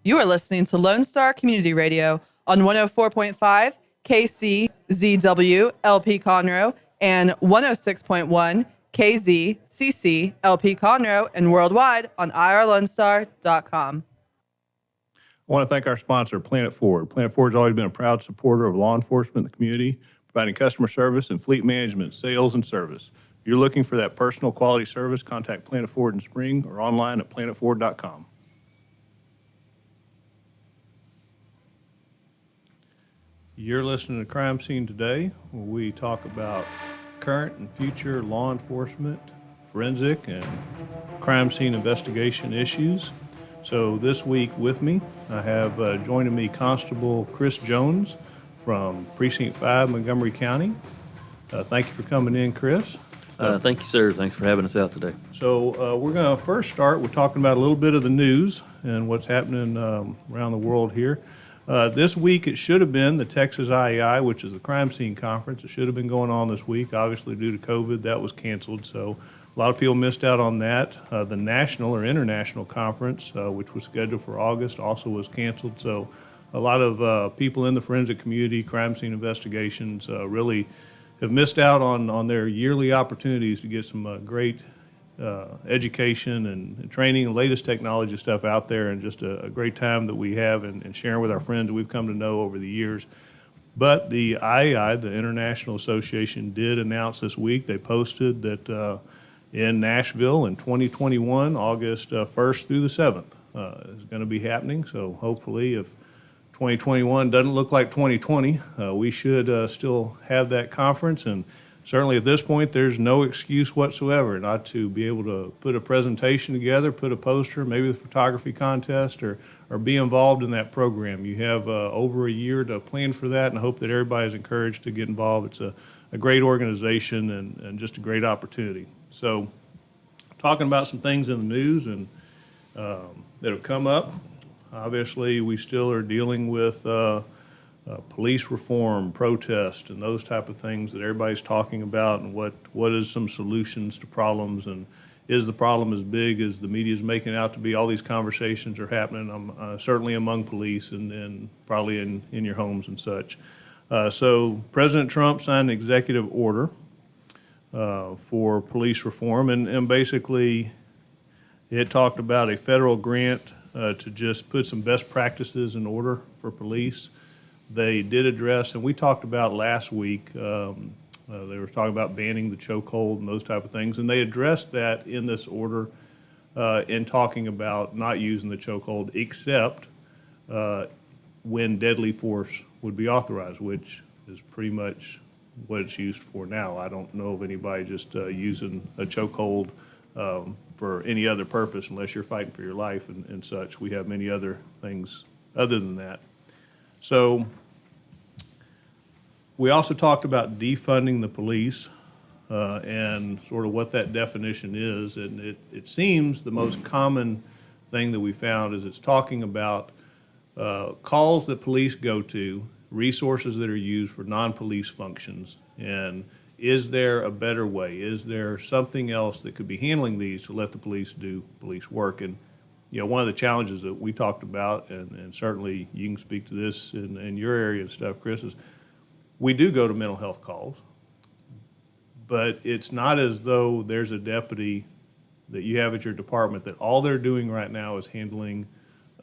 You are listening to Lone Star Community Radio on 104.5 KCZW LP Conroe and 106.1 KZCC LP Conroe and worldwide on irlonestar.com. I want to thank our sponsor, Planet Ford. Planet Ford has always been a proud supporter of law enforcement in the community, providing customer service and fleet management, sales, and service. If you're looking for that personal quality service, contact Planet Ford in Spring or online at planetford.com. You're listening to Crime Scene Today, where we talk about current and future law enforcement, forensic, and crime scene investigation issues. So this week with me, I have joining me Constable Chris Jones from Pct.5 Montgomery County. Thank you for coming in, Chris. Thank you, sir. Thanks for having us out today. So we're going to first start with talking about a little bit of the news and what's happening around the world here. This week it should have been the Texas IEI, which is the crime scene conference. It should have been going on this week. Obviously, due to COVID, that was canceled. So a lot of people missed out on that. The national or international conference, which was scheduled for August, also was canceled. So a lot of people in the forensic community, crime scene investigations, really have missed out on their yearly opportunities to get some great education and training and latest technology stuff out there, and just a great time that we have and sharing with our friends that we've come to know over the years. But the IEI, the International Association, did announce this week, they posted that in Nashville in 2021, August 1st through the 7th is going to be happening. So hopefully if 2021 doesn't look like 2020, we should still have that conference. And certainly at this point, there's no excuse whatsoever not to be able to put a presentation together, put a poster, maybe the photography contest, or be involved in that program. You have over a year to plan for that, and I hope that everybody's encouraged to get involved. It's a great organization and just a great opportunity. So talking about some things in the news and that have come up, obviously we still are dealing with police reform, protest, and those type of things that everybody's talking about, and what is some solutions to problems, and is the problem as big as the media is making it out to be? All these conversations are happening, certainly among police and probably in your homes and such. So President Trump signed an executive order for police reform, and basically it talked about a federal grant to just put some best practices in order for police. They did address, and we talked about last week, they were talking about banning the chokehold and those type of things, and they addressed that in this order in talking about not using the chokehold except when deadly force would be authorized, which is pretty much what it's used for now. I don't know of anybody just using a chokehold for any other purpose unless you're fighting for your life and such. We have many other things other than that. So we also talked about defunding the police and sort of what that definition is. And it seems the most common thing that we found is it's talking about calls that police go to, resources that are used for non-police functions, and is there a better way? Is there something else that could be handling these to let the police do police work? And one of the challenges that we talked about, and certainly you can speak to this in your area and stuff, Chris, is we do go to mental health calls, but it's not as though there's a deputy that you have at your department that all they're doing right now is handling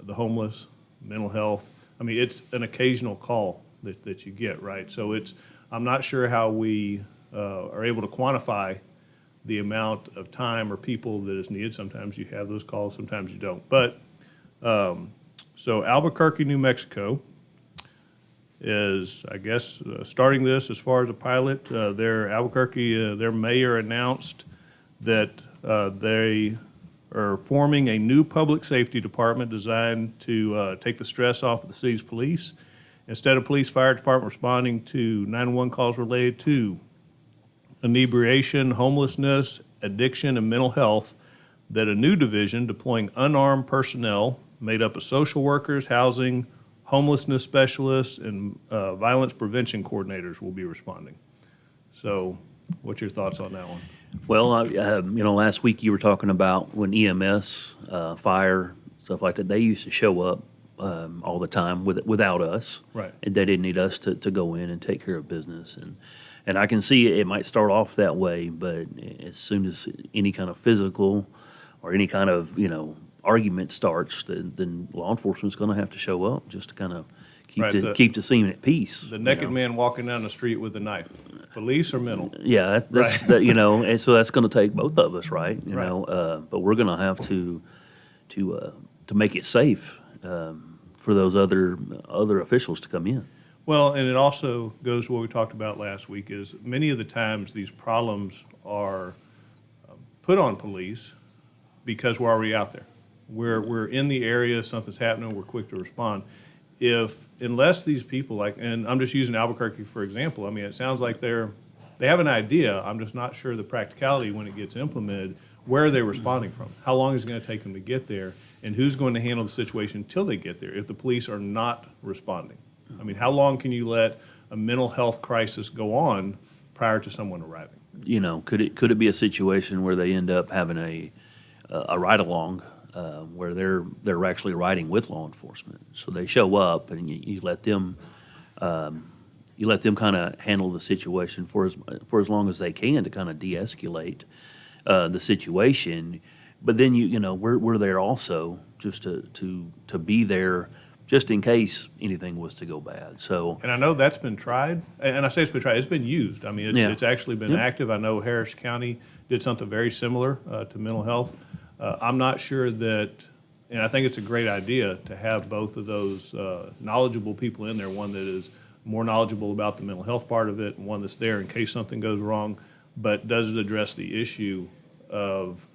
the homeless, mental health. I mean, it's an occasional call that you get, right? So I'm not sure how we are able to quantify the amount of time or people that is needed. Sometimes you have those calls, sometimes you don't. But so Albuquerque, New Mexico is, I guess, starting this as far as a pilot. Their mayor announced that they are forming a new public safety department designed to take the stress off of the city's police. Instead of police fire department responding to 911 calls related to inebriation, homelessness, addiction, and mental health, that a new division deploying unarmed personnel made up of social workers, housing, homelessness specialists, and violence prevention coordinators will be responding. So what's your thoughts on that one? Well, last week you were talking about when EMS, fire, stuff like that, they used to show up all the time without us. Right. And they didn't need us to go in and take care of business. And I can see it might start off that way, but as soon as any kind of physical or any kind of, argument starts, then law enforcement's going to have to show up just to kind of Right, keep the scene at peace. The naked man walking down the street with a knife, police or mental? Yeah, that's Right. and so that's going to take both of us, right? But we're going to have to make it safe for those other officials to come in. Well, and it also goes to what we talked about last week is many of the times these problems are put on police because we're already out there. We're in the area, something's happening, we're quick to respond. Unless these people and I'm just using Albuquerque for example, I mean, it sounds like they have an idea, I'm just not sure the practicality when it gets implemented, where are they responding from? How long is it going to take them to get there? And who's going to handle the situation until they get there if the police are not responding? I mean, how long can you let a mental health crisis go on prior to someone arriving? Could it be a situation where they end up having a ride along where they're actually riding with law enforcement? So they show up and you let them kind of handle the situation for as long as they can to kind of de-escalate the situation. But then we're there also just to be there just in case anything was to go bad. So, And I know that's been tried, and I say it's been tried, it's been used. I mean, it's actually been active. I know Harris County did something very similar to mental health. I'm not sure that, and I think it's a great idea to have both of those knowledgeable people in there, one that is more knowledgeable about the mental health part of it, and one that's there in case something goes wrong, but does it address the issue of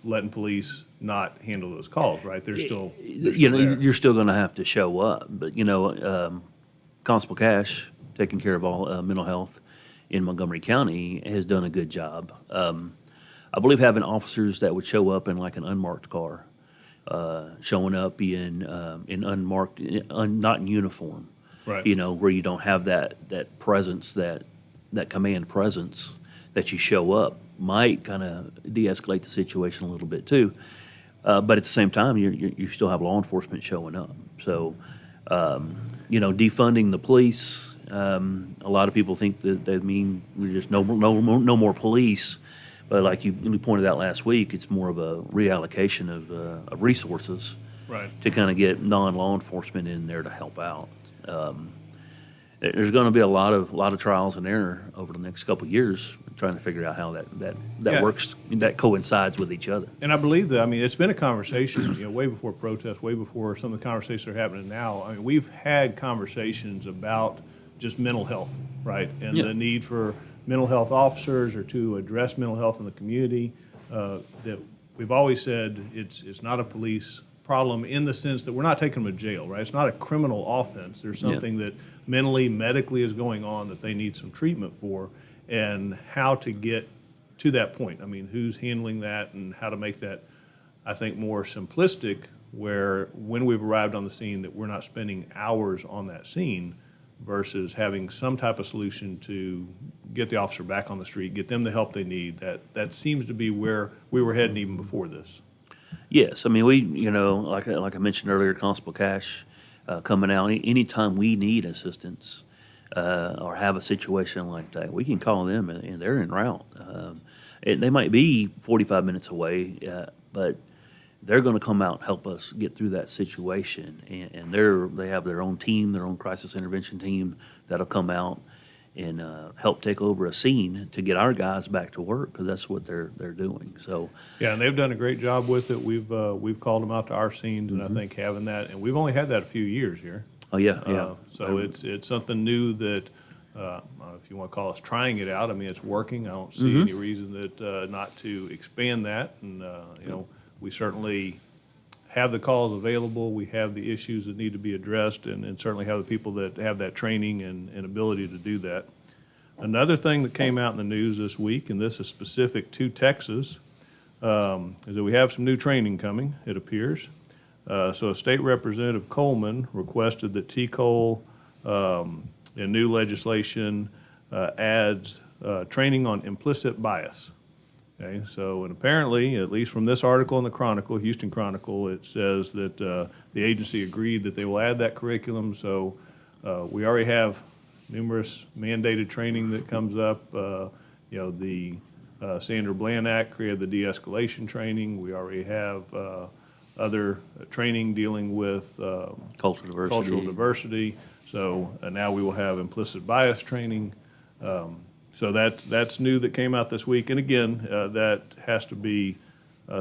letting police not handle those calls, right? They're still there. You're still going to have to show up. But, Constable Cash, taking care of all mental health in Montgomery County, has done a good job. I believe having officers that would show up in like an unmarked car, showing up in unmarked, not in uniform, Right. Where you don't have that presence, that command presence that you show up might kind of de-escalate the situation a little bit too. But at the same time, you still have law enforcement showing up. So, defunding the police, a lot of people think that mean we're just no more police. But like you pointed out last week, it's more of a reallocation of resources Right. to kind of get non-law enforcement in there to help out. There's going to be a lot of trials and error over the next couple of years trying to figure out how that works, that coincides with each other. And I believe that, I mean, it's been a conversation, way before protests, way before some of the conversations that are happening now. I mean, we've had conversations about just mental health, right? And the need for mental health officers or to address mental health in the community. That we've always said it's not a police problem in the sense that we're not taking them to jail, right? It's not a criminal offense. There's something that mentally, medically is going on that they need some treatment for, and how to get to that point. I mean, who's handling that and how to make that, I think, more simplistic, where when we've arrived on the scene that we're not spending hours on that scene versus having some type of solution to get the officer back on the street, get them the help they need. That seems to be where we were heading even before this. Yes, I mean, we, like I mentioned earlier, Constable Cash coming out, anytime we need assistance or have a situation like that, we can call them and they're en route. They might be 45 minutes away, but they're going to come out and help us get through that situation. And they have their own team, their own crisis intervention team that'll come out and help take over a scene to get our guys back to work, because that's what they're doing. So Yeah, and they've done a great job with it. We've called them out to our scenes, and I think having that, and we've only had that a few years here. oh yeah. So it's something new that, if you want to call us trying it out, I mean, it's working. I don't see any reason that not to expand that. And, we certainly have the calls available. We have the issues that need to be addressed, and certainly have the people that have that training and ability to do that. Another thing that came out in the news this week, and this is specific to Texas, is that we have some new training coming, it appears. So State Representative Coleman requested that TCOLE in new legislation adds training on implicit bias. Okay, so, and apparently, at least from this article in the Chronicle, Houston Chronicle, it says that the agency agreed that they will add that curriculum. So we already have numerous mandated training that comes up. The Sandra Bland Act created the de-escalation training. We already have other training dealing with cultural diversity. So now we will have implicit bias training. So that's new that came out this week. And again, that has to be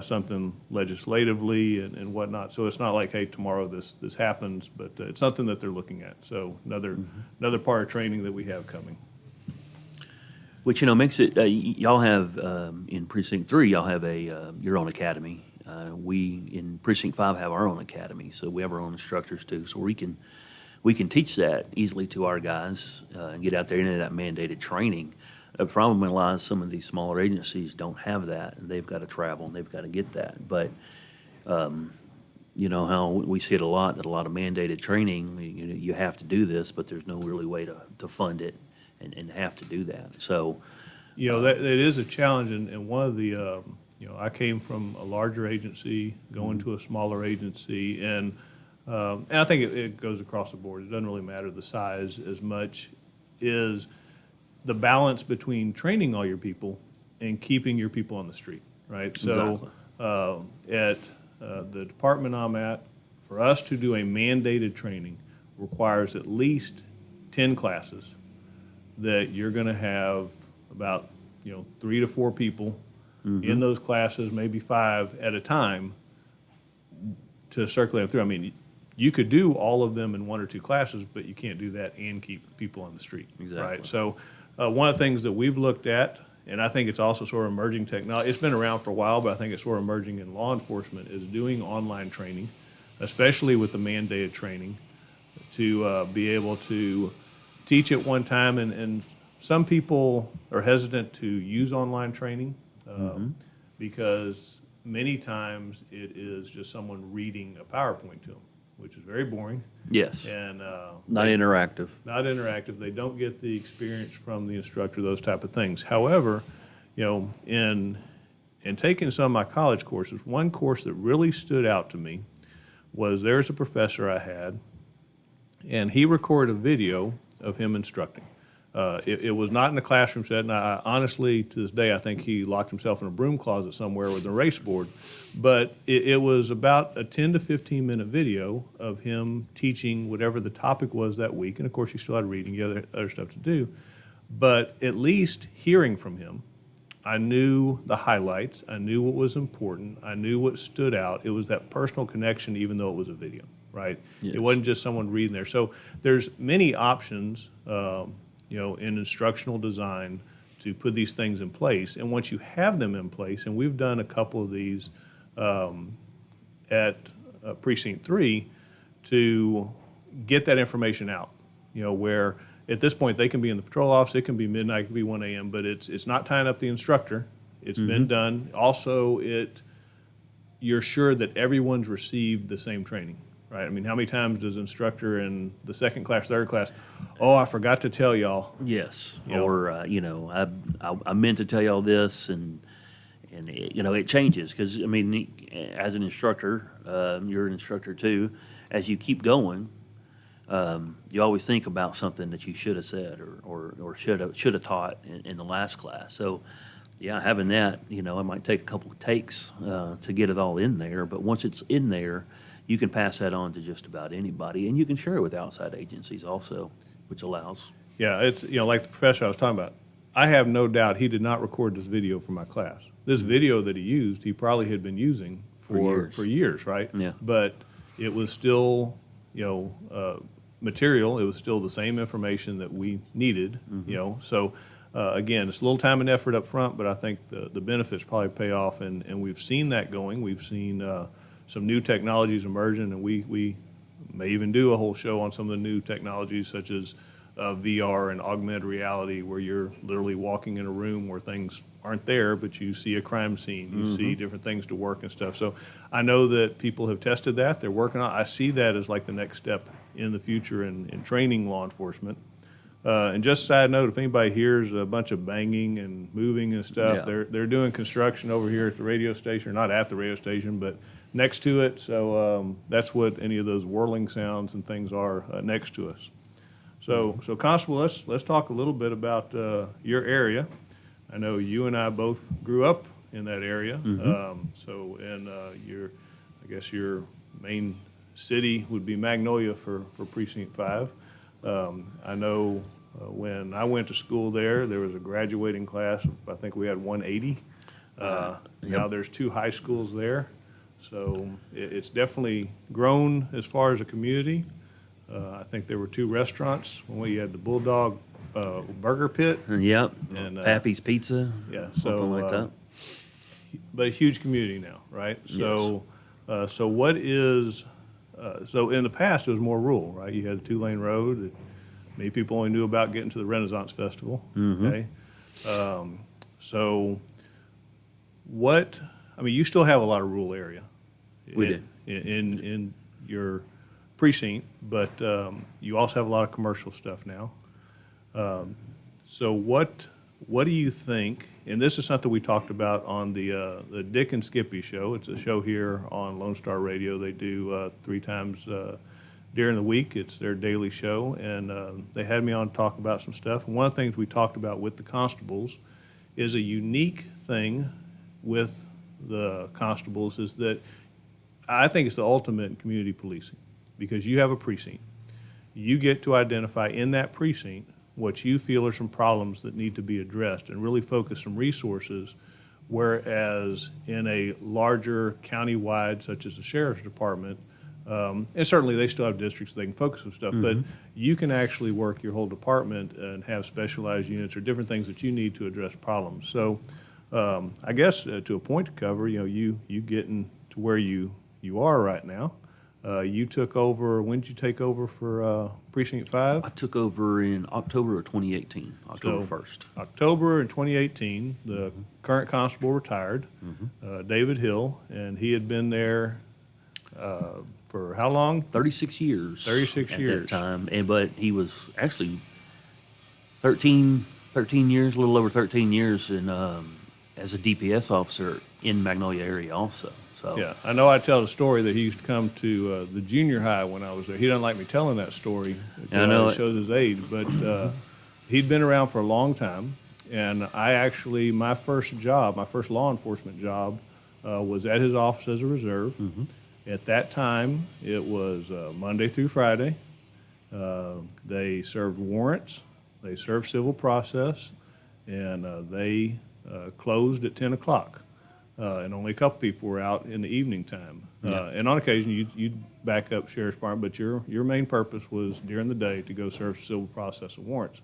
something legislatively and whatnot. So it's not like, hey, tomorrow this happens, but it's something that they're looking at. So another part of training that we have coming. Which, makes it, y'all have, in Precinct 3, y'all have your own academy. We, in Precinct 5, have our own academy, so we have our own instructors too. So we can teach that easily to our guys and get out there into that mandated training. The problem lies some of these smaller agencies don't have that, and they've got to travel and they've got to get that. But how we see it a lot, that a lot of mandated training, you have to do this, but there's no really way to fund it and have to do that. So, that is a challenge, and one of the, I came from a larger agency going to a smaller agency, and I think it goes across the board. It doesn't really matter the size as much is the balance between training all your people and keeping your people on the street, right? Exactly. So at the department I'm at, for us to do a mandated training requires at least 10 classes that you're going to have about 3 to 4 people in those classes, maybe 5 at a time, to circulate them through. I mean, you could do all of them in 1 or 2 classes, but you can't do that and keep people on the street. Exactly. Right? So one of the things that we've looked at, and I think it's also sort of emerging technology, it's been around for a while, but I think it's sort of emerging in law enforcement, is doing online training, especially with the mandated training, to be able to teach at one time. And some people are hesitant to use online training because many times it is just someone reading a PowerPoint to them, which is very boring. Yes. And Not interactive. not interactive. They don't get the experience from the instructor, those type of things. However, in taking some of my college courses, one course that really stood out to me was there's a professor I had, and he recorded a video of him instructing. It was not in the classroom setting. I honestly, to this day, I think he locked himself in a broom closet somewhere with an erase board. But it was about a 10 to 15-minute video of him teaching whatever the topic was that week. And, of course, you still had reading, you had other stuff to do. But at least hearing from him, I knew the highlights. I knew what was important. I knew what stood out. It was that personal connection, even though it was a video, right? Yes. It wasn't just someone reading there. So there's many options in instructional design to put these things in place. And once you have them in place, and we've done a couple of these at Precinct 3 to get that information out, where at this point they can be in the patrol office, it can be midnight, it can be 1 a.m., but it's not tying up the instructor. It's been done. Also, you're sure that everyone's received the same training. Right. I mean, how many times does instructor in the second class, third class, I forgot to tell y'all. Yes. Or, I meant to tell y'all this, and it changes. Because, I mean, as an instructor, you're an instructor too. As you keep going, you always think about something that you should have said or should have taught in the last class. So, yeah, having that, it might take a couple of takes to get it all in there. But once it's in there, you can pass that on to just about anybody, and you can share it with outside agencies also, which allows. Yeah, it's, like the professor I was talking about. I have no doubt he did not record this video for my class. This video that he used, he probably had been using for years, right? Yeah. But it was still, material. It was still the same information that we needed, So, again, it's a little time and effort up front, but I think the benefits probably pay off, and we've seen that going. We've seen some new technologies emerging, and we may even do a whole show on some of the new technologies such as VR and augmented reality, where you're literally walking in a room where things aren't there, but you see a crime scene, you see different things to work and stuff. So I know that people have tested that, they're working on it. I see that as like the next step in the future in training law enforcement. And just a side note, if anybody hears a bunch of banging and moving and stuff, Yeah. they're doing construction over here at the radio station, or not at the radio station, but next to it. So that's what any of those whirling sounds and things are next to us. So Constable, let's talk a little bit about your area. I know you and I both grew up in that area. I guess your main city would be Magnolia for Precinct 5. I know when I went to school there was a graduating class of, I think we had 180. Now there's 2 high schools there. So it's definitely grown as far as a community. I think there were 2 restaurants. When we had the Bulldog Burger Pit. Yep, And, Pappy's Pizza. Yeah, Something like that. But a huge community now, right? So what is, so in the past, it was more rural, right? You had a 2-lane road that many people only knew about getting to the Renaissance Festival, okay? So what, I mean, you still have a lot of rural area. We do. In your precinct, but you also have a lot of commercial stuff now. So what do you think, and this is something we talked about on the Dick and Skippy show. It's a show here on Lone Star Radio. They do 3 times during the week. It's their daily show, and they had me on to talk about some stuff. And one of the things we talked about with the constables is a unique thing with the constables is that I think it's the ultimate in community policing, because you have a precinct. You get to identify in that precinct what you feel are some problems that need to be addressed and really focus some resources, whereas in a larger county-wide, such as the sheriff's department, and certainly they still have districts they can focus on stuff, but you can actually work your whole department and have specialized units or different things that you need to address problems. So I guess to a point to cover, you getting to where you are right now. You took over, when did you take over for Precinct 5? I took over in October of 2018, October 1st. October in 2018, the current constable retired, David Hill, and he had been there for how long? 36 years. 36 at years. that time, but he was actually 13 years, a little over 13 years as a DPS officer in Magnolia area also. So Yeah, I know I tell the story that he used to come to the junior high when I was there. He doesn't like me telling that story. I know It it. shows his age, but he'd been around for a long time. And I actually, my first law enforcement job was at his office as a reserve. At that time, it was Monday through Friday. They served warrants, they served civil process, and they closed at 10 o'clock. And only a couple people were out in the evening time. And on occasion, you'd back up sheriff's department, but your main purpose was during the day to go serve civil process and warrants.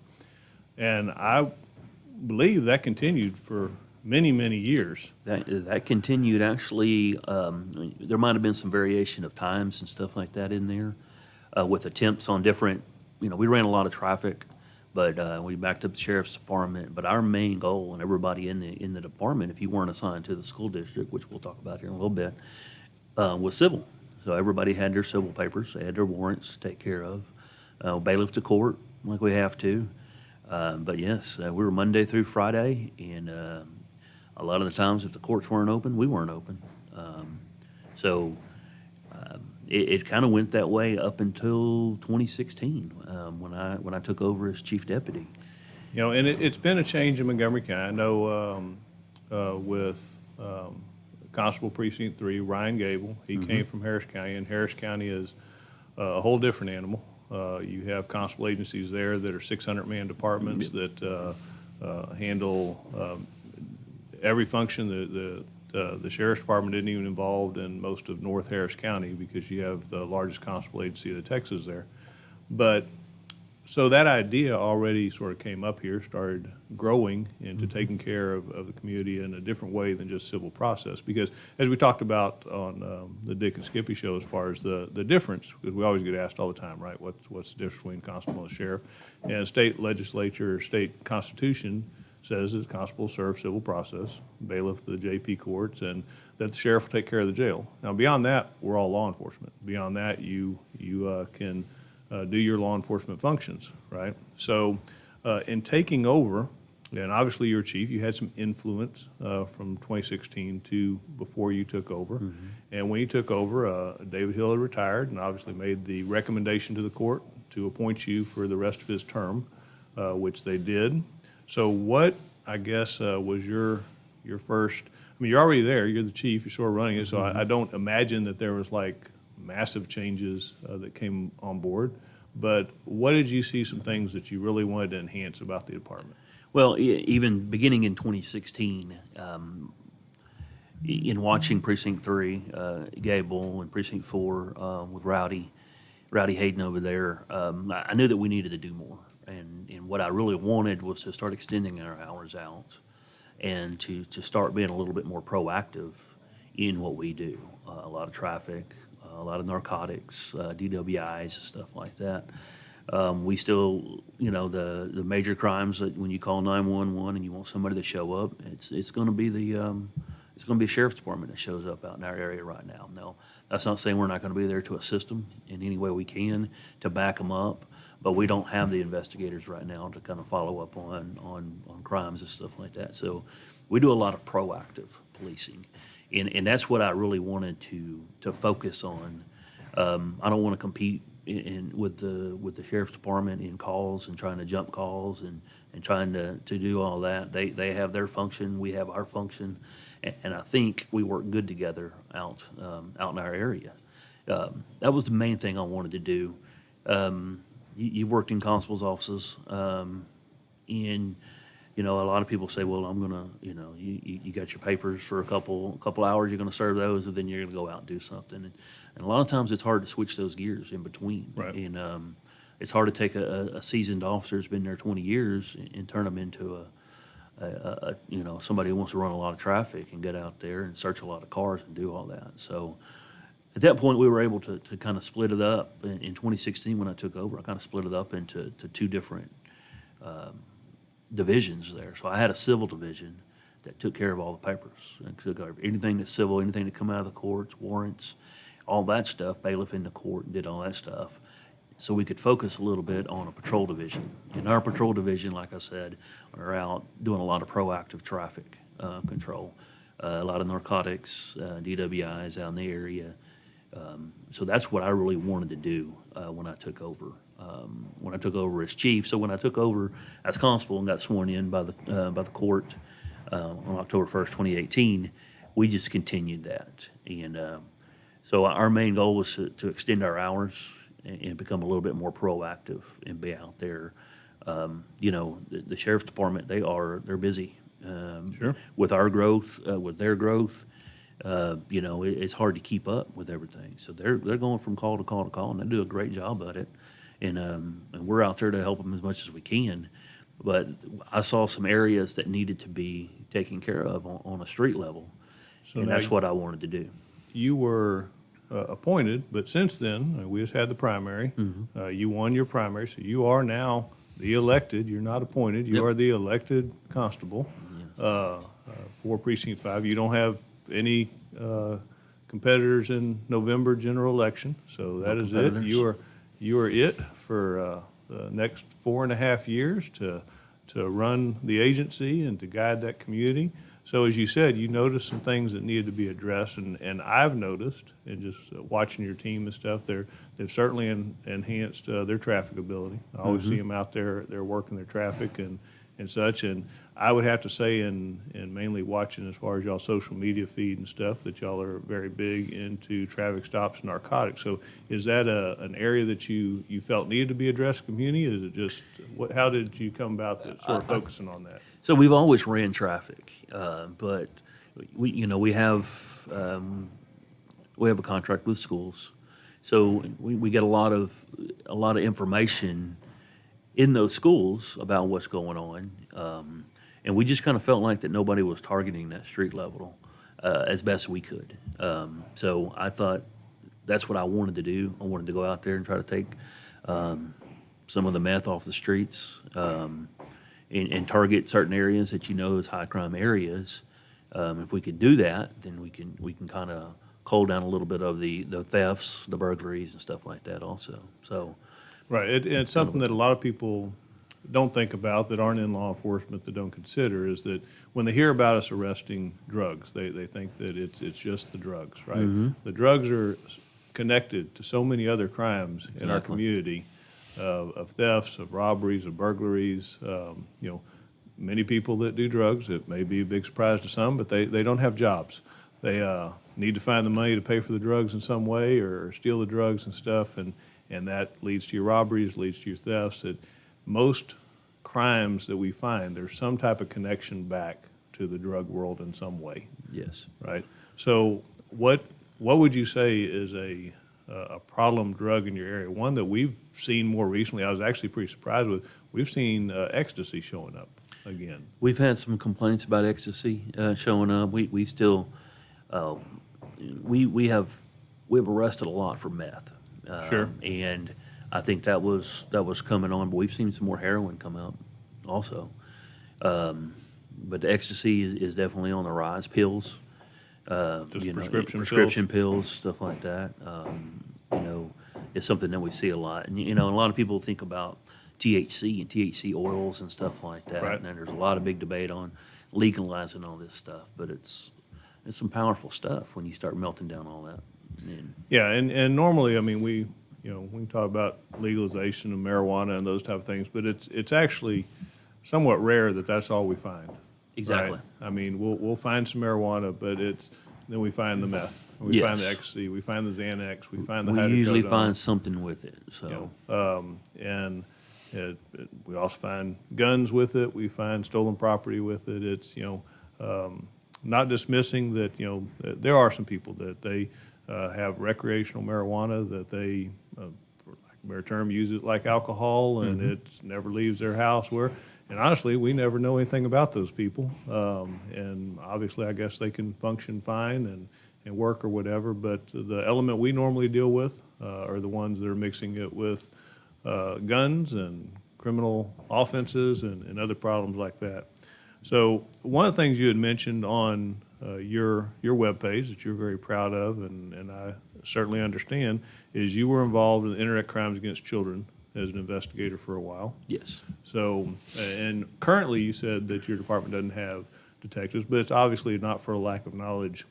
And I believe that continued for many, many years. that continued actually. There might have been some variation of times and stuff like that in there with attempts on different. We ran a lot of traffic, but we backed up the sheriff's department. But our main goal, and everybody in the department, if you weren't assigned to the school district, which we'll talk about here in a little bit, was civil. So everybody had their civil papers, they had their warrants to take care of, bailiff to court like we have to. But yes, we were Monday through Friday, and a lot of the times if the courts weren't open, we weren't open. So it kind of went that way up until 2016 when I took over as chief deputy. And it's been a change in Montgomery County. I know with Constable Precinct 3, Ryan Gable, he came from Harris County, and Harris County is a whole different animal. You have constable agencies there that are 600-man departments that handle every function. The sheriff's department isn't even involved in most of North Harris County because you have the largest constable agency of Texas there. But so that idea already sort of came up here, started growing into taking care of the community in a different way than just civil process. Because as we talked about on the Dick and Skippy show, as far as the difference, because we always get asked all the time, right, what's the difference between constable and sheriff? And state legislature, state constitution says that constable serves civil process, bailiff the JP courts, and that the sheriff will take care of the jail. Now, beyond that, we're all law enforcement. Beyond that, you can do your law enforcement functions, right? So In taking over, and obviously you're chief, you had some influence from 2016 to before you took over. And when you took over, David Hill had retired and obviously made the recommendation to the court to appoint you for the rest of his term, which they did. So what, I guess, was your first, I mean, you're already there, you're the chief, you're sort of running it, so I don't imagine that there was like massive changes that came on board. But what did you see some things that you really wanted to enhance about the department? Well, even beginning in 2016, in watching Precinct 3, Gable, and Precinct 4 with Rowdy Hayden over there, I knew that we needed to do more. And what I really wanted was to start extending our hours out and to start being a little bit more proactive in what we do. A lot of traffic, a lot of narcotics, DWIs, stuff like that. We still, the major crimes that when you call 911 and you want somebody to show up, it's going to be it's going to be a sheriff's department that shows up out in our area right now. Now, that's not saying we're not going to be there to assist them in any way we can to back them up, but we don't have the investigators right now to kind of follow up on crimes and stuff like that. So we do a lot of proactive policing, and that's what I really wanted to focus on. I don't want to compete with the sheriff's department in calls and trying to jump calls and trying to do all that. They have their function, we have our function, and I think we work good together out in our area. That was the main thing I wanted to do. You've worked in constables' offices, and a lot of people say, well, I'm gonna, you got your papers for a couple hours, you're gonna serve those, and then you're gonna go out and do something. And a lot of times it's hard to switch those gears in between. Right. And it's hard to take a seasoned officer who's been there 20 years and turn them into somebody who wants to run a lot of traffic and get out there and search a lot of cars and do all that. So at that point, we were able to kind of split it up. In 2016, when I took over, I kind of split it up into two different divisions there. So I had a civil division that took care of all the papers and took over anything that's civil, anything that come out of the courts, warrants, all that stuff, bailiff in the court, and did all that stuff. So we could focus a little bit on a patrol division. In our patrol division, like I said, are out doing a lot of proactive traffic control, a lot of narcotics, DWIs out in the area. So that's what I really wanted to do when I took over. When I took over as chief, so when I took over as constable and got sworn in by the court on October 1st, 2018, we just continued that. And so our main goal was to extend our hours and become a little bit more proactive and be out there. The sheriff's department, they're busy. Sure. With our growth, with their growth, it's hard to keep up with everything. So they're going from call to call to call, and they do a great job at it. And we're out there to help them as much as we can. But I saw some areas that needed to be taken care of on a street level, So and now that's what I wanted to do. you were appointed, but since then, we just had the primary. You won your primary, so you are now the elected. You're not appointed. You Yep. are the elected constable for Precinct 5. You don't have any competitors in November general election, so that is it. competitors. You are it for the next 4.5 years to run the agency and to guide that community. So as you said, you noticed some things that needed to be addressed, and I've noticed, and just watching your team and stuff, they've certainly enhanced their traffic ability. I always see them out there, they're working their traffic and such, and I would have to say, and mainly watching as far as y'all's social media feed and stuff, that y'all are very big into traffic stops and narcotics. So is that an area that you felt needed to be addressed, community? Is it just, how did you come about sort of focusing on that? So we've always ran traffic, but we have a contract with schools, so we get a lot of information in those schools about what's going on, and we just kind of felt like that nobody was targeting that street level as best we could. So I thought that's what I wanted to do. I wanted to go out there and try to take some of the meth off the streets. And target certain areas that as high crime areas. If we could do that, then we can kind of cull down a little bit of the thefts, the burglaries, and stuff like that also. So, Right, it's something that a lot of people don't think about, that aren't in law enforcement, that don't consider, is that when they hear about us arresting drugs, they think that it's just the drugs, right? The drugs are connected to so many other crimes in our Exactly. community, of thefts, of robberies, of burglaries. Many people that do drugs, it may be a big surprise to some, but they don't have jobs. They need to find the money to pay for the drugs in some way, or steal the drugs and stuff, and that leads to your robberies, leads to your thefts. That most crimes that we find, there's some type of connection back to the drug world in some way, Yes. right? So what would you say is a problem drug in your area? One that we've seen more recently, I was actually pretty surprised with. We've seen ecstasy showing up again. We've had some complaints about ecstasy showing up. We still we have arrested a lot for meth. Sure. And I think that was coming on, but we've seen some more heroin come out also. But the ecstasy is definitely on the rise. Pills, Just prescription pills, stuff like that. It's something that we see a lot. And a lot of people think about THC and THC oils and stuff like that. Right. And then there's a lot of big debate on legalizing all this stuff, but it's some powerful stuff when you start melting down all that. And Yeah, and normally, I mean, we can talk about legalization of marijuana and those type of things, but it's actually somewhat rare that that's all we find. Exactly. Right? I mean, we'll find some marijuana, but then we find the meth, we find the Yes. ecstasy, we find the Xanax, we find the we usually hydrocodone. find something with it. So And we also find guns with it. We find stolen property with it. It's not dismissing that that there are some people that they have recreational marijuana, that they, for lack of a better term, use it like alcohol, and it never leaves their house. And honestly, we never know anything about those people. And obviously, I guess they can function fine and work or whatever. But the element we normally deal with are the ones that are mixing it with guns and criminal offenses and other problems like that. So one of the things you had mentioned on your webpage that you're very proud of, and I certainly understand, is you were involved in internet crimes against children as an investigator for a while. yes. So, and currently you said that your department doesn't have detectives, but it's obviously not for a lack of knowledge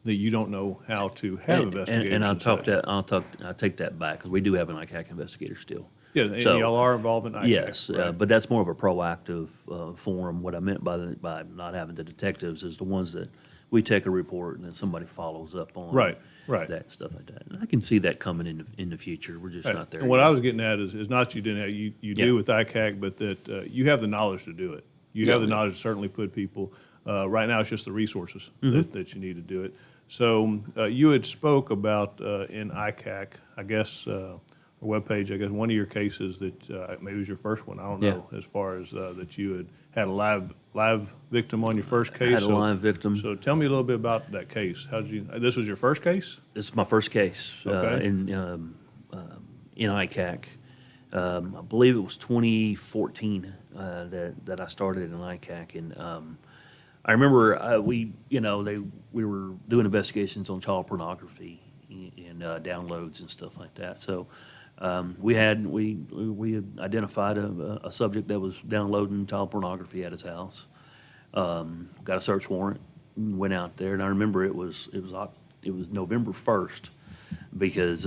that you don't know how to have investigations. And I'll take that back, because we do have an ICAC investigator still. Yeah, and So, y'all are involved in ICAC. Yes, right? but that's more of a proactive forum. What I meant by not having the detectives is the ones that we take a report and then somebody follows up on. Right. That stuff like that. And I can see that coming in the future. We're just Right. not there And what yet. I was getting at is not you didn't have, you Yeah. do with ICAC, but that you have the knowledge to do it. You Yeah, have the we- knowledge to certainly put people, right now it's just the resources Mm-hmm. that you need to do it. So you had spoke about in ICAC, I guess, webpage, I guess one of your cases that maybe it was your first one, I don't know, as far as that you had a live victim on your first case. had a live victim. So tell me a little bit about that case. How did you, this was your first case? This is my first case Okay. in ICAC. I believe it was 2014 that I started in ICAC, and I remember we were doing investigations on child pornography and downloads and stuff like that. So we had identified a subject that was downloading child pornography at his house. Got a search warrant, went out there, and I remember it was November 1st, because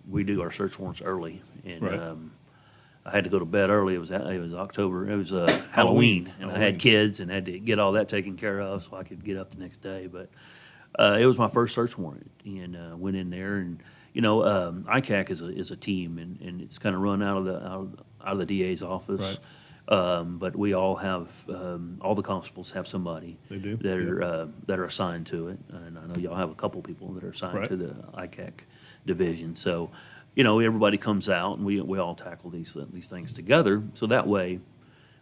we do our search warrants early, and Right. I had to go to bed early. It was October. It was Halloween, and I had kids and had to get all that taken care of so I could get up the next day. But it was my first search warrant, and went in there, and ICAC is a team, and it's kind of run out of the DA's office. But we all have all the constables have somebody They do, that are assigned to it, and I know y'all have a couple people that are assigned Right. to the ICAC division. So, everybody comes out, and we all tackle these things together. So that way,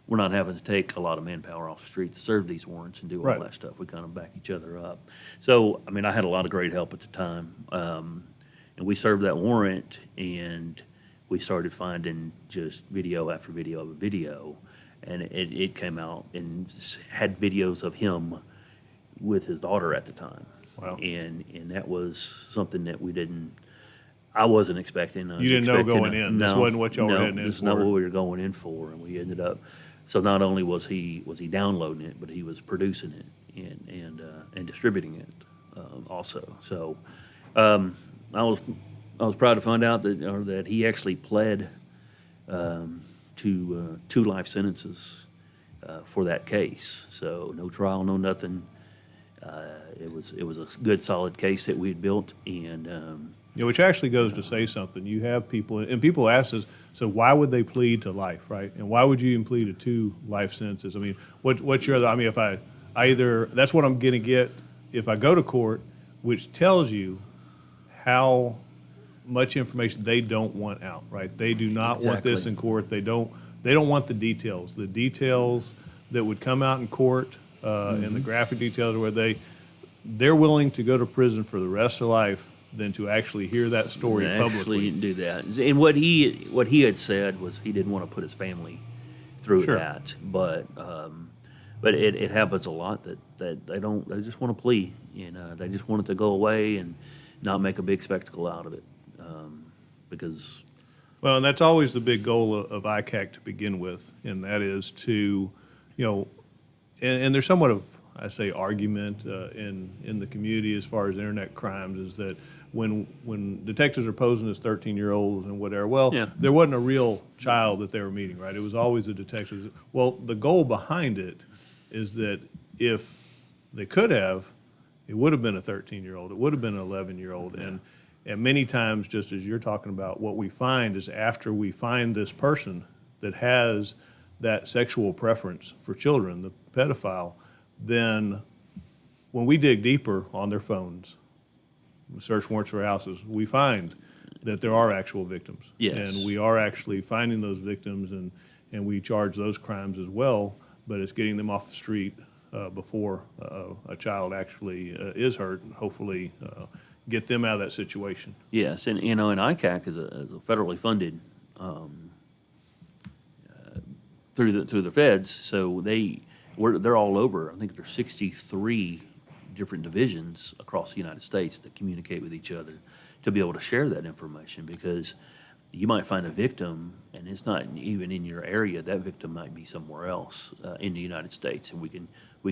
we're not having to take a lot of manpower off the street to serve these warrants and do all Right. that stuff. We kind of back each other up. So, I mean, I had a lot of great help at the time, and we served that warrant, and we started finding just video after video after video, and it came out and had videos of him with his daughter at the time. Wow. And that was something that we didn't I wasn't expecting. You didn't know going in. This wasn't what y'all were heading in this is for. not what we were going in for, and we ended up. So not only was he downloading it, but he was producing it and distributing it also. So I was proud to find out that he actually pled to 2 life sentences for that case. So no trial, no nothing. It was a good, solid case that we had built, and Which actually goes to say something. You have people, and people ask us, so why would they plead to life, right? And why would you even plead to 2 life sentences? I mean, what's your other, I mean, if I either, that's what I'm going to get if I go to court, which tells you how much information they don't want out, right? They do not want this Exactly. in court. They don't want the details. The details that would come out in court and the graphic details where they're willing to go to prison for the rest of their life than to actually hear that story publicly. actually do that. And what he had said was he didn't want to put his family through Sure. that, but it happens a lot that they just want to plea, they just want it to go away and not make a big spectacle out of it, because Well, and that's always the big goal of ICAC to begin with, and that is to, and there's somewhat of, I say, argument in the community as far as internet crimes is that when detectives are posing as 13-year-olds and whatever, well, Yeah. there wasn't a real child that they were meeting, right? It was always a detective. Well, the goal behind it is that if they could have, it would have been a 13-year-old, it would have been an 11-year-old, and many times, just as you're talking about, what we find is after we find this person that has that sexual preference for children, the pedophile, then when we dig deeper on their phones, search warrants for houses, we find that there are actual victims. Yes. And we are actually finding those victims, and we charge those crimes as well, but it's getting them off the street before a child actually is hurt, and hopefully get them out of that situation. yes, and and ICAC is a federally funded through the feds, so they're all over. I think there's 63 different divisions across the United States that communicate with each other to be able to share that information, because you might find a victim and it's not even in your area. That victim might be somewhere else in the United States, and we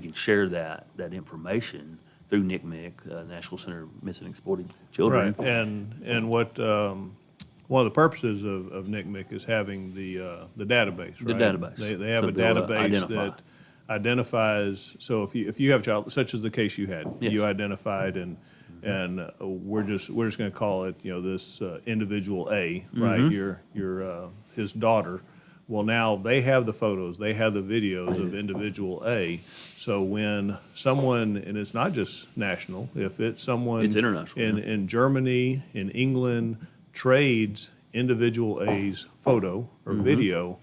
can share that information through NCMEC, National Center of Missing and Exploited Children. Right, and what one of the purposes of NCMEC is having the database, right? The database. They have To a be able to database identify. that identifies. So if you have a child, such as the case you had, Yes. you identified, and we're just going to call it this individual A, right? Your his daughter. Well, now they have the photos, they have the videos of individual A. So when someone, and it's not just national, if it's someone It's international, yeah. in Germany, in England, trades individual A's photo or video,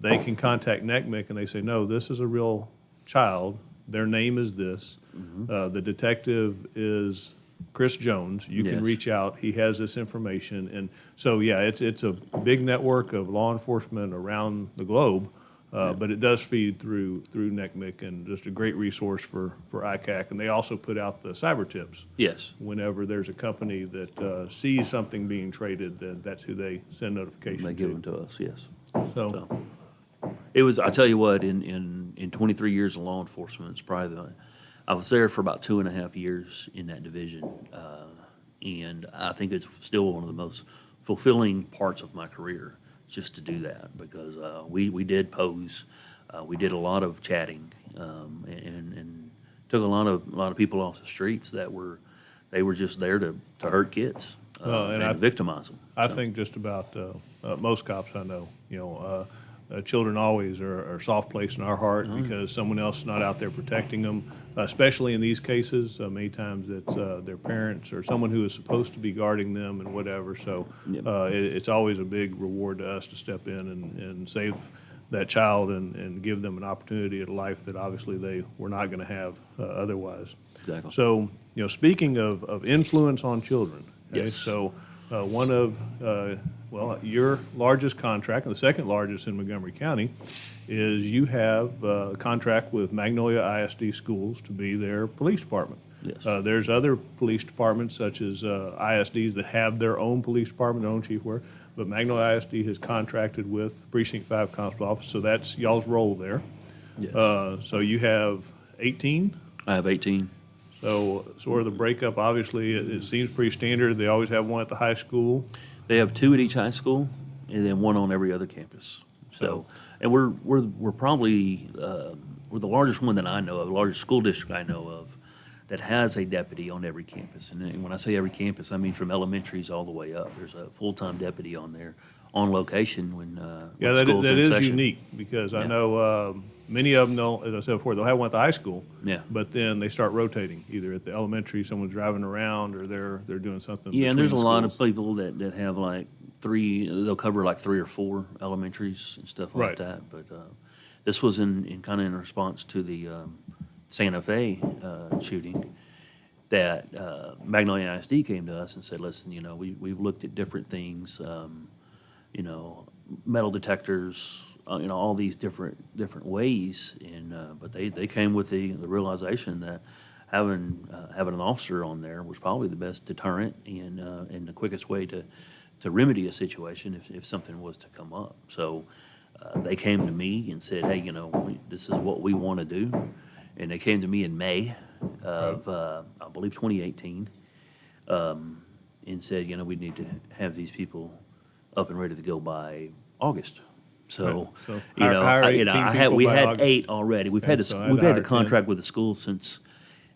they can contact NCMEC and they say, no, this is a real child. Their name is this. The detective is Chris Jones. You can Yes. reach out. He has this information. And so, yeah, it's a big network of law enforcement around the globe, but it does feed through NCMEC, and just a great resource for ICAC. And they also put out the cyber tips. Yes. Whenever there's a company that sees something being traded, then that's who they send notification They to. give them to us, yes. So, It was, I tell you what, in 23 years of law enforcement, it's probably I was there for about 2.5 years in that division. And I think it's still one of the most fulfilling parts of my career, just to do that, because we did pose, we did a lot of chatting, and took a lot of people off the streets that were just there to hurt kids, and to victimize them. I think just about most cops I know, children always are a soft place in our heart because someone else is not out there protecting them, especially in these cases. Many times it's their parents or someone who is supposed to be guarding them and whatever. So Yep. it's always a big reward to us to step in and save that child and give them an opportunity at a life that obviously they were not going to have otherwise. Exactly. So, speaking of influence on children, okay, Yes. so one of, your largest contract, and the second largest in Montgomery County, is you have a contract with Magnolia ISD schools to be their police department. Yes. There's other police departments such as ISDs that have their own police department, their own chief work. But Magnolia ISD has contracted with Precinct 5 Constable Office, so that's y'all's role there. Yes. So you have 18. I have 18. So sort of the breakup, obviously, it seems pretty standard. They always have one at the high school. They have 2 at each high school, and then 1 on every other campus. So, and we're probably we're the largest one that I know of, the largest school district I know of, that has a deputy on every campus. And when I say every campus, I mean from elementaries all the way up. There's a full-time deputy on there, on location when Yeah, when school's that in is session. unique because I Yeah. know many of them, as I said before, they'll have one at the high school. Yeah. But then they start rotating, either at the elementary, someone's driving around, or they're doing something. Yeah, and between there's a lot of schools. people that have like 3, they'll cover like 3 or 4 elementaries and stuff like Right. that. But this was in kind of in response to the Santa Fe shooting, that Magnolia ISD came to us and said, listen, we've looked at different things, metal detectors, all these different ways, and but they came with the realization that having an officer on there was probably the best deterrent and the quickest way to remedy a situation if something was to come up. So they came to me and said, hey, this is what we want to do, and they came to me in May of I believe 2018, and said, we need to have these people up and ready to go by August. So, Right. So hire 18 we people by had August. 8 already. We've had And so I had we've to had the hire 10. contract with the school since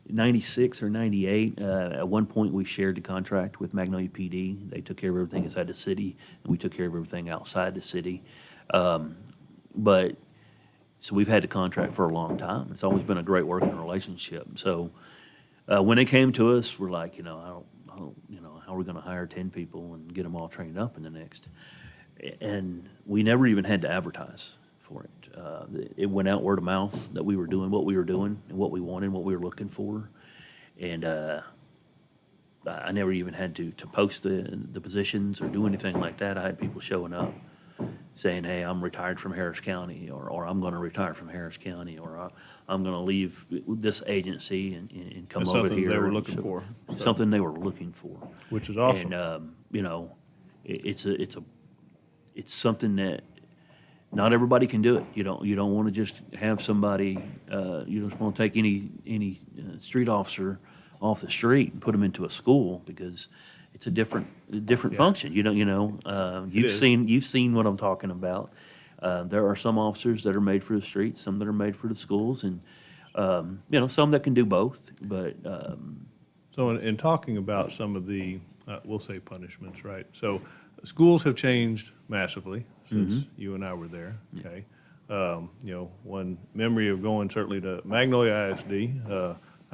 96 or 98. At one point, we shared the contract with Magnolia PD. They took care of everything inside the city, and we took care of everything outside the city. But so we've had the contract for a long time. It's always been a great working relationship. So when it came to us, we're like, I don't, how are we going to hire 10 people and get them all trained up in the next? And we never even had to advertise for it. It went out word of mouth that we were doing what we were doing and what we wanted, what we were looking for. And I never even had to post the positions or do anything like that. I had people showing up saying, hey, I'm retired from Harris County, or I'm going to retire from Harris County, or I'm going to leave this agency and come That's over something here. they were looking for. Something they were looking for. Which is awesome. And, it's something that not everybody can do it. You don't want to just have somebody, you just want to take any street officer off the street and put them into a school, because it's a different function. You've is. seen what I'm talking about. There are some officers that are made for the streets, some that are made for the schools, and some that can do both. But So in talking about some of the, we'll say punishments, right? So schools have changed massively since you and I were there, okay? One memory of going certainly to Magnolia ISD,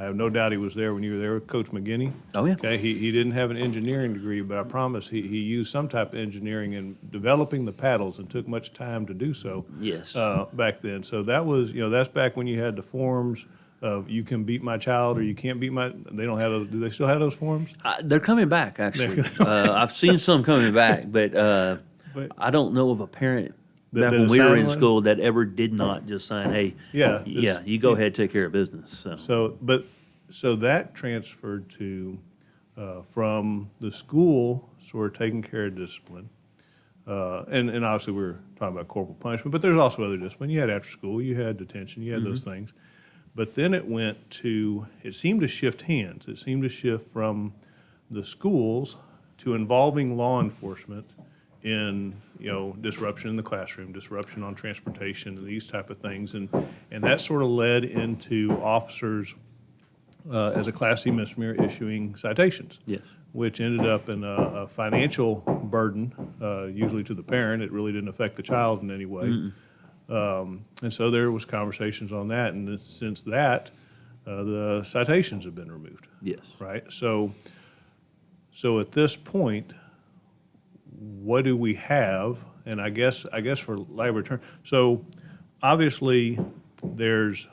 I have no doubt he was there when you were there with Coach McGinney. Oh, yeah. Okay, he didn't have an engineering degree, but I promise he used some type of engineering in developing the paddles and took much time to do so. Yes. Back then. So that was, that's back when you had the forms of you can beat my child or you can't beat my, they don't have those, do they still have those forms? they're coming back, actually. I've seen some coming back, but But- I don't know of a parent That- back that when we were assigned in one? school that ever did not just sign, hey, Yeah, yeah, you go ahead, take care of business. So that transferred to, from the school sort of taking care of discipline. And obviously we're talking about corporal punishment, but there's also other discipline. You had after school, you had detention, you had those things. But then it seemed to shift hands. It seemed to shift from the schools to involving law enforcement in, disruption in the classroom, disruption on transportation, and these type of things. And that sort of led into officers, as a Class C misdemeanor, issuing citations. Yes. Which ended up in a financial burden, usually to the parent. It really didn't affect the child in any way. And so there was conversations on that, and since that, the citations have been removed. Yes. Right? So at this point, what do we have? And I guess for lack of a term, so obviously there's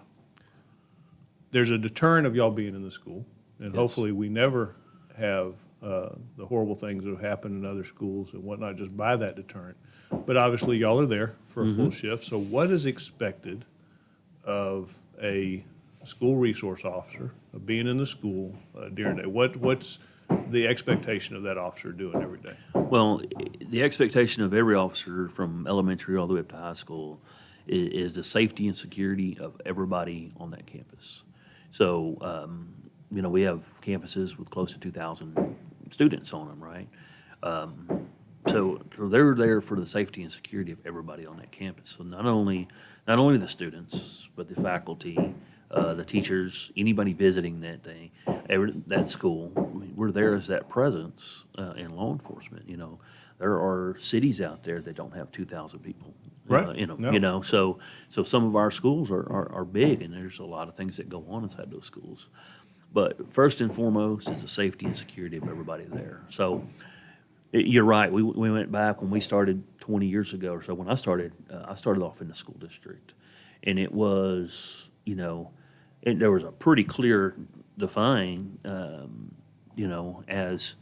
a deterrent of y'all being in the school, and Yes. hopefully we never have the horrible things that have happened in other schools and whatnot just by that deterrent. But obviously y'all are there for a full shift. So what is expected of a a school resource officer, being in the school during the day? What's the expectation of that officer doing every day? Well, the expectation of every officer from elementary all the way up to high school is the safety and security of everybody on that campus. So, we have campuses with close to 2,000 students on them, right? So they're there for the safety and security of everybody on that campus. So not only the students, but the faculty, the teachers, anybody visiting that day, that school. We're there as that presence in law enforcement. There are cities out there that don't have 2,000 people Right. in them. No. So some of our schools are big, and there's a lot of things that go on inside those schools. But first and foremost is the safety and security of everybody there. So you're right. We went back when we started 20 years ago or so. When I started off in the school district, and it was, there was a pretty clear define, as,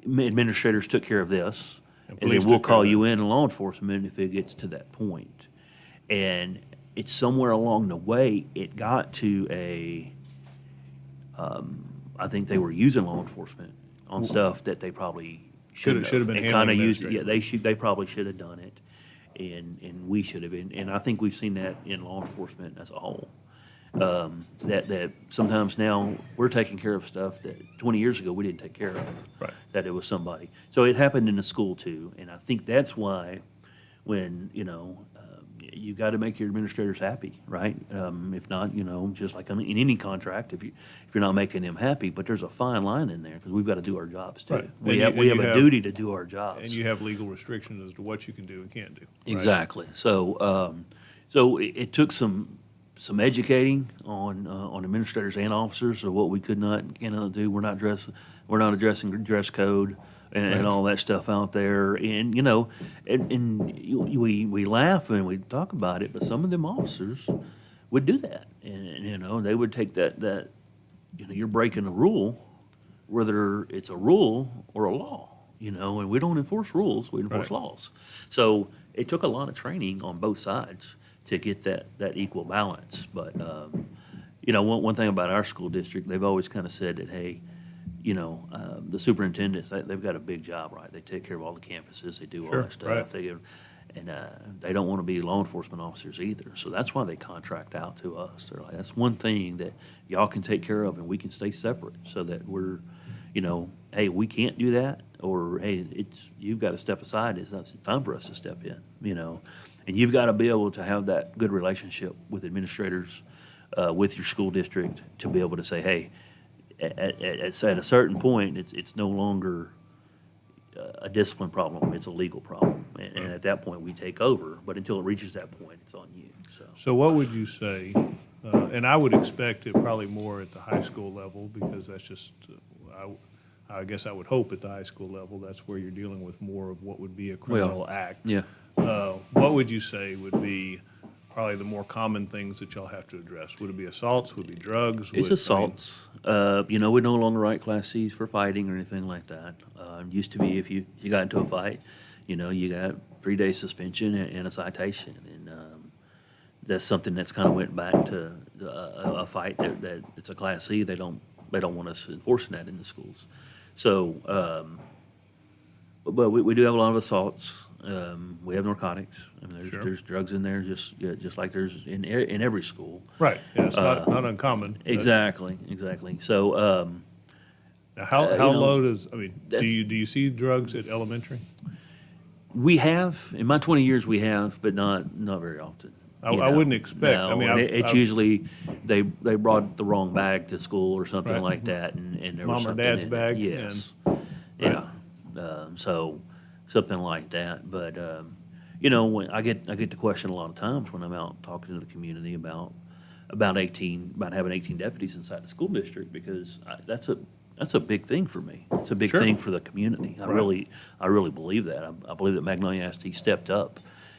administrators took care of this, and police then we'll took care of call that. you in law enforcement if it gets to that point. And it's somewhere along the way, it got to I think they were using law enforcement on stuff that they probably Should have been and kind of handling used it. Yeah, administrative. they probably should have done it, and we should have been. And I think we've seen that in law enforcement as a whole. That sometimes now we're taking care of stuff that 20 years ago we didn't take care of. Right. That it was somebody. So it happened in the school too, and I think that's why when you got to make your administrators happy, right? If not, just like in any contract, if you're not making them happy, but there's a fine line in there because we've got to do our jobs too. Right. We And have you a have- duty to do our jobs. And you have legal restrictions as to what you can do and can't do. right? Exactly. So, it took some educating on administrators and officers of what we could not, do. We're not addressing dress code and Right. all that stuff out there. And, we laugh and we talk about it, but some of them officers would do that. And, they would take that, you're breaking a rule, whether it's a rule or a law, and we don't enforce rules, we enforce Right. laws. So it took a lot of training on both sides to get that equal balance. But, one thing about our school district, they've always kind of said that, hey, the superintendents, they've got a big job, right? They take care of all the campuses, they do all Sure, that stuff. right. They don't want to be law enforcement officers either. So that's why they contract out to us. They're like, that's one thing that y'all can take care of and we can stay separate so that we're, hey, we can't do that, or hey, you've got to step aside. It's time for us to step in, and you've got to be able to have that good relationship with administrators, with your school district to be able to say, hey, at a certain point, it's no longer a discipline problem, it's a legal problem. And at that point, we take over, but until it reaches that point, it's on you, so. So what would you say, and I would expect it probably more at the high school level, because that's just, I guess I would hope at the high school level, that's where you're dealing with more of what would be a criminal act. Yeah. What would you say would be probably the more common things that y'all have to address? Would it be assaults, would it be drugs? It's assaults. We no longer write Class Cs for fighting or anything like that. It used to be if you got into a fight, you got 3 days suspension and a citation. And that's something that's kind of went back to a fight that it's a Class C. They don't want us enforcing that in the schools. So, but we do have a lot of assaults. We have narcotics. I mean, Sure. there's drugs in there, just like there's in every school. Right, yeah, it's not uncommon. Exactly. So, Now, how you know, low does, do that's- you see drugs at elementary? we have, in my 20 years, we have, but not very often. I wouldn't expect. I No, mean, and I've- it's I've- usually, they brought the wrong bag to school or something Right. like that, and there was Mom or something dad's in it. bag, Yes. Right. Yeah. So, something like that. But, when I get the question a lot of times when I'm out talking to the community about having 18 deputies inside the school district, because that's a big thing for me. It's a big Sure. thing for the community. I Right. really believe that. I believe that Magnolia ISD stepped up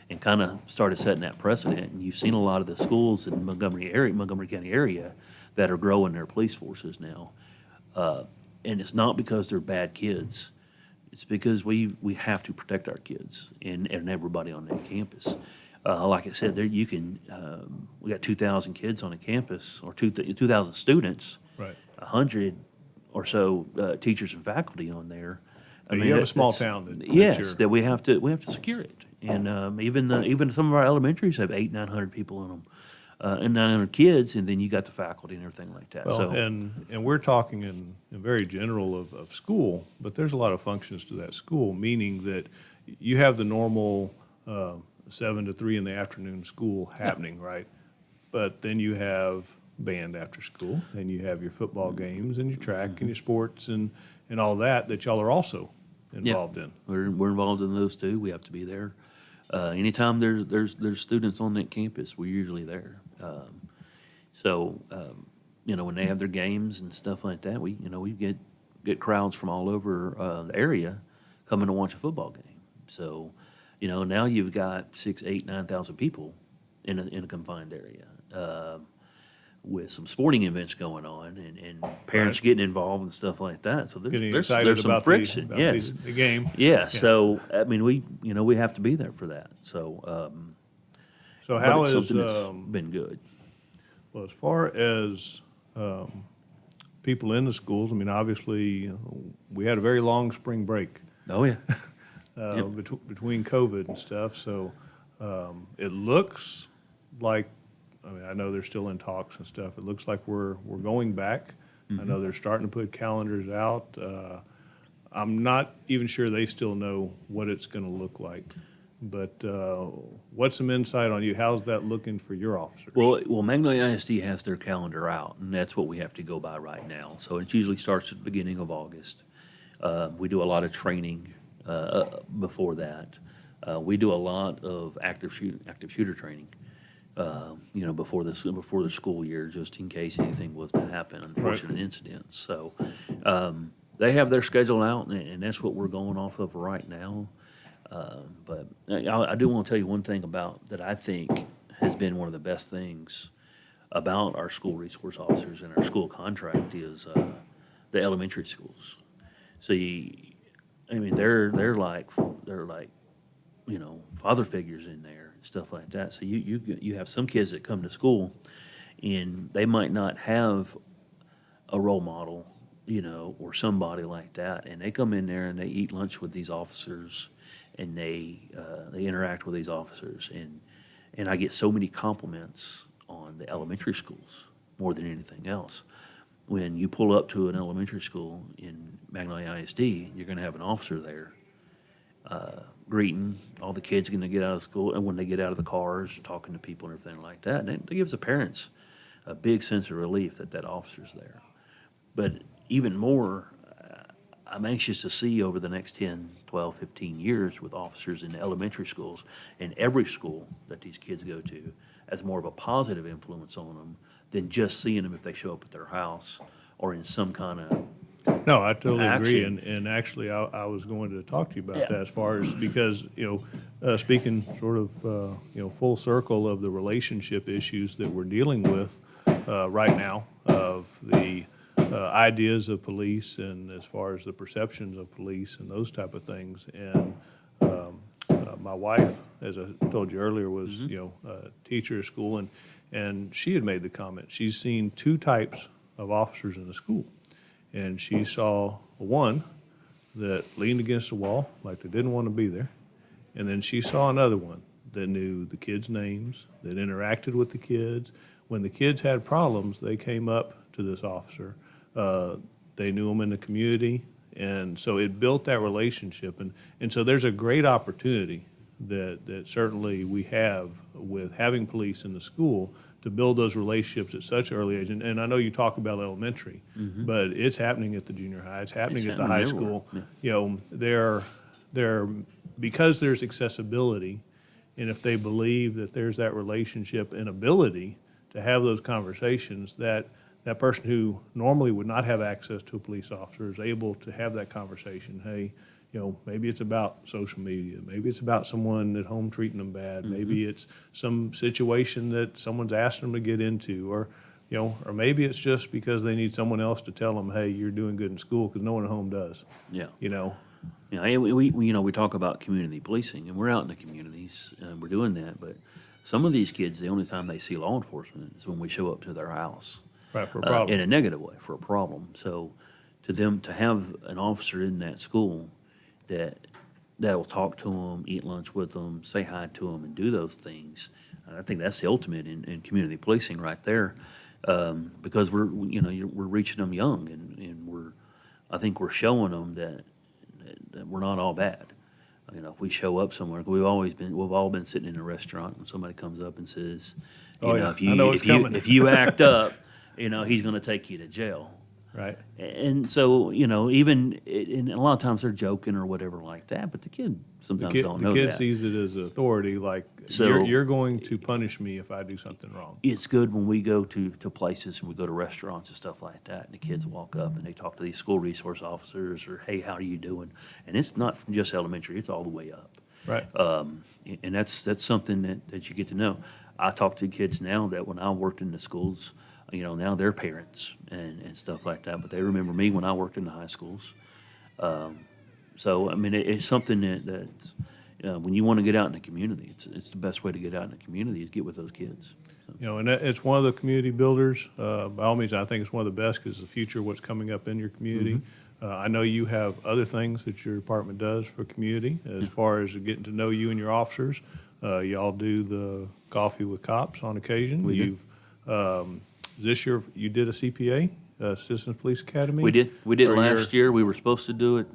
and kind of started setting that precedent. And you've seen a lot of the schools in Montgomery County area that are growing their police forces now. And it's not because they're bad kids. It's because we have to protect our kids and everybody on that campus. Like I said, there you can, we got 2,000 kids on a campus, or 2,000 students. Right. 100 or so teachers and faculty on there. You have a small that's- town that Yes, you're- that we have to secure it. And even some of our elementaries have 900 people in them, and 900 kids, and then you got the faculty and everything like that. Well, So and we're talking in very general of school, but there's a lot of functions to that school, meaning that you have the normal 7 to 3 in the afternoon school happening, right? But then you have band after school, and you have your football games and your track and your sports and all that y'all are also involved in. we're involved in those too. We have to be there. Anytime there's students on that campus, we're usually there. When they have their games and stuff like that, we get crowds from all over the area coming to watch a football game. So, now you've got 6, 8, 9,000 people in a confined area, with some sporting events going on and parents Right. getting involved and stuff like that. So Getting there's excited some about friction. the Yes. the game. Yeah, so, I mean, we have to be there for that, so, So but how it's is, something that's been good. well, as far as people in the schools, I mean, obviously, we had a very long spring break Oh, yeah. Yep. between COVID and stuff, so it looks like, I mean, I know they're still in talks and stuff. It looks like we're going back. I know they're starting to put calendars out. I'm not even sure they still know what it's going to look like. But what's some insight on you? How's that looking for your officers? Well, Magnolia ISD has their calendar out, and that's what we have to go by right now. So it usually starts at the beginning of August. We do a lot of training before that. We do a lot of active shooter training, before the school year, just in case anything was to happen, unfortunate incidents. So they have their schedule out, and that's what we're going off of right now. But I do want to tell you one thing that I think has been one of the best things about our school resource officers and our school contract is the elementary schools. So they're like father figures in there and stuff like that. So you have some kids that come to school and they might not have a role model, or somebody like that, and they come in there and they eat lunch with these officers and they interact with these officers, and I get so many compliments on the elementary schools more than anything else. When you pull up to an elementary school in Magnolia ISD, you're going to have an officer there greeting all the kids going to get out of school, and when they get out of the cars, talking to people and everything like that. And it gives the parents a big sense of relief that officer's there. But even more, I'm anxious to see over the next 10, 12, 15 years with officers in elementary schools and every school that these kids go to as more of a positive influence on them than just seeing them if they show up at their house or in some kind of No, I totally agree, action. and actually, I was going to talk to you about Yeah. that as far as, because, speaking sort of, full circle of the relationship issues that we're dealing with right now, of the ideas of police and as far as the perceptions of police and those type of things. And my wife, as I told you earlier, was, a teacher at school, and she had made the comment, she's seen two types of officers in the school. And she saw one that leaned against the wall like they didn't want to be there. And then she saw another one that knew the kids' names, that interacted with the kids. When the kids had problems, they came up to this officer. They knew them in the community. And so it built that relationship. And so there's a great opportunity that certainly we have with having police in the school to build those relationships at such early age. And I know you talk about elementary, but it's happening at the junior high. It's happening at the high happening everywhere. school. They're because there's accessibility, and if they believe that there's that relationship and ability to have those conversations, that person who normally would not have access to a police officer is able to have that conversation. Hey, maybe it's about social media. Maybe it's about someone at home treating them bad. Maybe it's some situation that someone's asked them to get into, or maybe it's just because they need someone else to tell them, hey, you're doing good in school, because no one at home does. Yeah. You know, and we talk about community policing, and we're out in the communities, and we're doing that, but some of these kids, the only time they see law enforcement is when we show up to their house. Right, for a problem. In a negative way, for a problem. So to them, to have an officer in that school that'll talk to them, eat lunch with them, say hi to them, and do those things, I think that's the ultimate in community policing right there. Because we're reaching them young, and I think we're showing them that we're not all bad. You know, if we show up somewhere, we've all been sitting in a restaurant when somebody comes up and says, Oh, yeah. I know it's coming. if you act up, he's going to take you to jail. Right. And so, and a lot of times they're joking or whatever like that, but the kid sometimes don't know The kid that. sees it as authority, like, So- you're going to punish me if I do something wrong. It's good when we go to places and we go to restaurants and stuff like that, and the kids walk up and they talk to these school resource officers or, hey, how are you doing? And it's not from just elementary, it's all the way up. Right. And that's something that you get to know. I talk to kids now that when I worked in the schools, now they're parents and stuff like that, but they remember me when I worked in the high schools. So, I mean, it's something that's, when you want to get out in the community, it's the best way to get out in the community is get with those kids. So. And it's one of the community builders. By all means, I think it's one of the best because the future, what's coming up in your community. Mm-hmm. I know you have other things that your department does for community as far as getting to know you and your officers. Y'all do the coffee with cops on occasion. We do. This year, you did a CPA, Citizens Police Academy? We did For last year. We were supposed to do it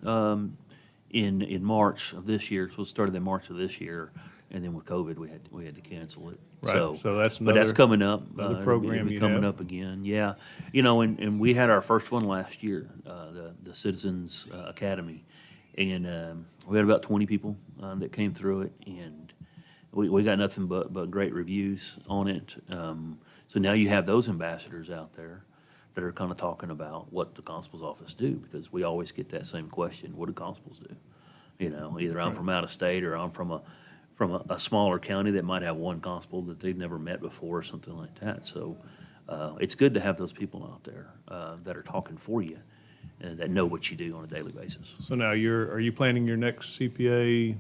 in March of this year. So it started in March of this year, and then with COVID, we had to cancel it. Right, so that's but that's another- coming up. another It'll program be you coming have. up again. Yeah, and we had our first one last year, the Citizens Academy, and we had about 20 people that came through it, and we got nothing but great reviews on it. So now you have those ambassadors out there that are kind of talking about what the constable's office do, because we always get that same question: what do constables do? Either I'm from out of state or I'm from a smaller county that might have one constable that they've never met before or something like that. So it's good to have those people out there that are talking for you and that know what you do on a daily basis. So now are you planning your next CPA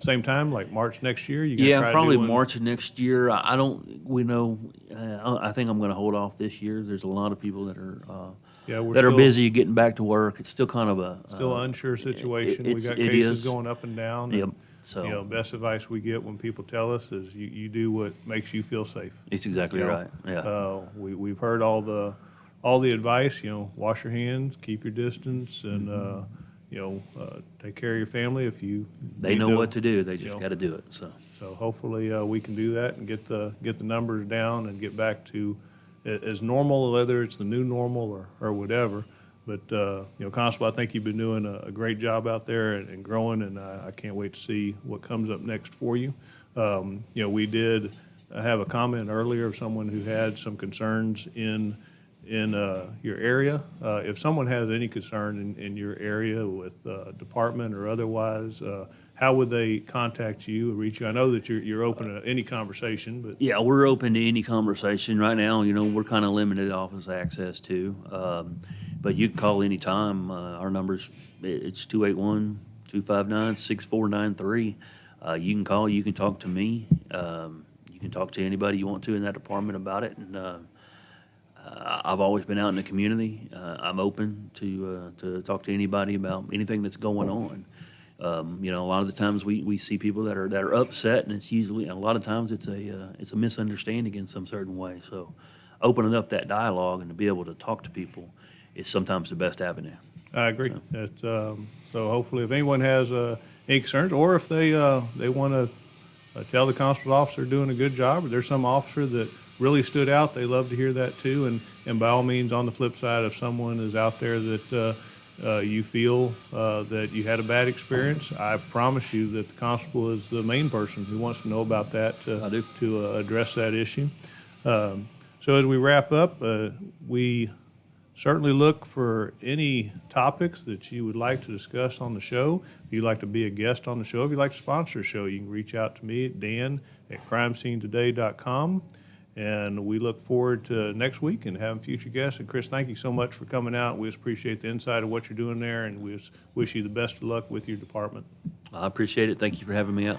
same time, like March next year? You gonna try Yeah, to probably do one? March of next year. I think I'm going to hold off this year. There's a lot of people that are Yeah, we're that are still- busy getting back to work. It's still kind of a Still an unsure situation. We got it cases is. going up and down. Yep. and, So best advice we get when people tell us is you do what makes you feel safe. it's exactly You know, right. Yeah. We've heard all the advice, wash your hands, keep your distance, and, take care of your family if you. They need know what to do. They you just know. got to do it. So So hopefully, we can do that and get the numbers down and get back to as normal, whether it's the new normal or whatever. But, Constable, I think you've been doing a great job out there and growing, and I can't wait to see what comes up next for you. We did have a comment earlier of someone who had some concerns in your area. If someone has any concern in your area with department or otherwise, how would they contact you or reach you? I know that you're open to any conversation, but yeah, we're open to any conversation right now. We're kind of limited office access to, but you can call anytime. Our number's it's 281-259-6493. You can call. You can talk to me. You can talk to anybody you want to in that department about it. And I've always been out in the community. I'm open to talk to anybody about anything that's going on. A lot of the times we see people that are upset, and it's usually, and a lot of times it's a misunderstanding in some certain way. So opening up that dialogue and to be able to talk to people is sometimes the best avenue. I agree. So hopefully, if anyone has any concerns, or if they want to tell the constable officer doing a good job, or there's some officer that really stood out, they love to hear that too. And by all means, on the flip side, if someone is out there that you feel that you had a bad experience, I promise you that the constable is the main person who wants to know about that I do. to address that issue. So as we wrap up, we certainly look for any topics that you would like to discuss on the show. If you'd like to be a guest on the show, if you'd like to sponsor a show, you can reach out to me at dan@crimescenetoday.com. And we look forward to next week and having future guests. And Chris, thank you so much for coming out. We just appreciate the insight of what you're doing there, and we just wish you the best of luck with your department. I appreciate it. Thank you for having me out.